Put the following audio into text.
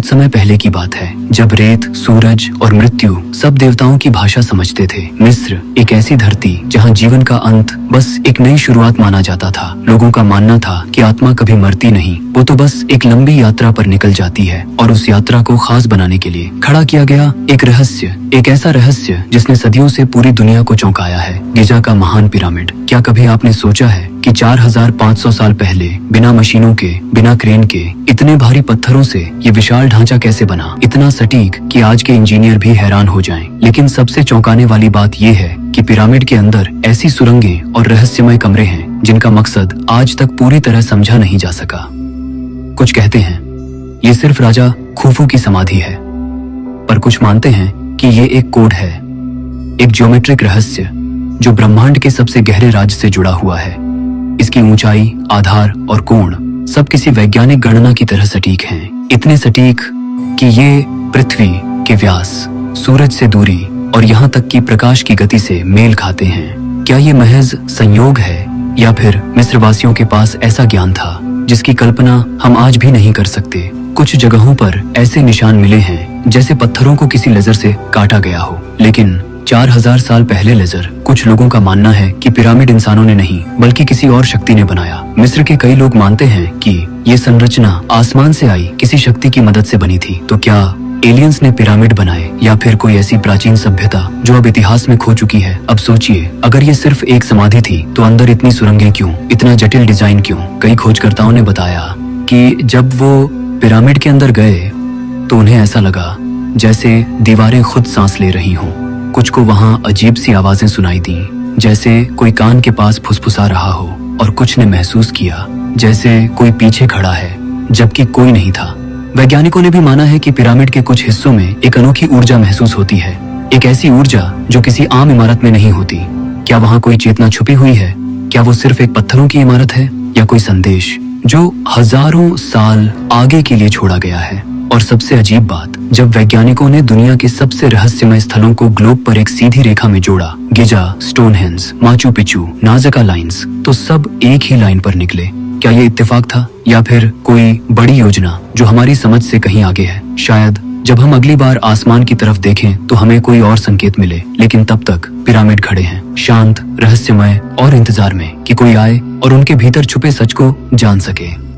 बहुत समय पहले की बात है, जब रेत, सूरज और मृत्यु सब देवताओं की भाषा समझते थे। मिस्र एक ऐसी धरती जहां जीवन का अंत बस एक नई शुरुआत माना जाता था। लोगों का मानना था कि आत्मा कभी मरती नहीं, वो तो बस एक लंबी यात्रा पर निकल जाती है। और उस यात्रा को खास बनाने के लिए खड़ा किया गया एक रहस्य, एक ऐसा रहस्य जिसने सदियों से पूरी दुनिया को चौंकाया है, गिजा का महान पिरामिड। क्या कभी आपने सोचा है कि 4500 साल पहले बिना मशीनों के, बिना क्रेन के, इतने भारी पत्थरों से ये विशाल ढांचा कैसे बना? इतना सटीक कि आज के इंजीनियर भी हैरान हो जाएं। लेकिन सबसे चौंकाने वाली बात ये है कि पिरामिड के अंदर ऐसी सुरंगें और रहस्यमय कमरे हैं जिनका मकसद आज तक पूरी तरह समझा नहीं जा सका। कुछ कहते हैं ये सिर्फ राजा खुफू की समाधि है, पर कुछ मानते हैं कि ये एक कोड है, एक ज्योमेट्रिक रहस्य जो ब्रह्मांड के सबसे गहरे राज से जुड़ा हुआ है। इसकी ऊंचाई, आधार और कोण सब किसी वैज्ञानिक गणना की तरह सटीक हैं। इतने सटीक कि ये पृथ्वी के व्यास, सूरज से दूरी और यहाँ तक कि प्रकाश की गति से मेल खाते हैं। क्या ये महज संयोग है या फिर मिस्रवासियों के पास ऐसा ज्ञान था जिसकी कल्पना हम आज भी नहीं कर सकते? कुछ जगहों पर ऐसे निशान मिले हैं जैसे पत्थरों को किसी लेजर से काटा गया हो, लेकिन 4000 साल पहले लेजर। कुछ लोगों का मानना है कि पिरामिड इंसानों ने नहीं बल्कि किसी और शक्ति ने बनाया। मिस्र के कई लोग मानते हैं कि ये संरचना आसमान से आई किसी शक्ति की मदद से बनी थी। तो क्या एलियंस ने पिरामिड बनाए या फिर कोई ऐसी प्राचीन सभ्यता जो अब इतिहास में खो चुकी है? अब सोचिए, अगर ये सिर्फ एक समाधि थी तो अंदर इतनी सुरंगें क्यों, इतना जटिल डिजाइन क्यों? कई खोजकर्ताओं ने बताया कि जब वो पिरामिड के अंदर गए तो उन्हें ऐसा लगा जैसे दीवारें खुद सांस ले रही हों। कुछ को वहां अजीब सी आवाजें सुनाई दी, जैसे कोई कान के पास फुसफुसा रहा हो, और कुछ ने महसूस किया जैसे कोई पीछे खड़ा है जबकि कोई नहीं था। वैज्ञानिकों ने भी माना है कि पिरामिड के कुछ हिस्सों में एक अनोखी ऊर्जा महसूस होती है, एक ऐसी ऊर्जा जो किसी आम इमारत में नहीं होती। क्या वहां कोई चेतना छुपी हुई है? क्या वो सिर्फ एक पत्थरों की इमारत है या कोई संदेश जो हजारों साल आगे के लिए छोड़ा गया है? और सबसे अजीब बात, जब वैज्ञानिकों ने दुनिया के सबसे रहस्यमय स्थलों को ग्लोब पर एक सीधी रेखा में जोड़ा, Giza, Stonehenge, Machu Picchu, Nazca lines, तो सब एक ही लाइन पर निकले। क्या ये इत्तेफाक था या फिर कोई बड़ी योजना जो हमारी समझ से कहीं आगे है? शायद जब हम अगली बार आसमान की तरफ देखें तो हमें कोई और संकेत मिले, लेकिन तब तक पिरामिड खड़े हैं, शांत, रहस्यमय और इंतजार में कि कोई आए और उनके भीतर छुपे सच को जान सके।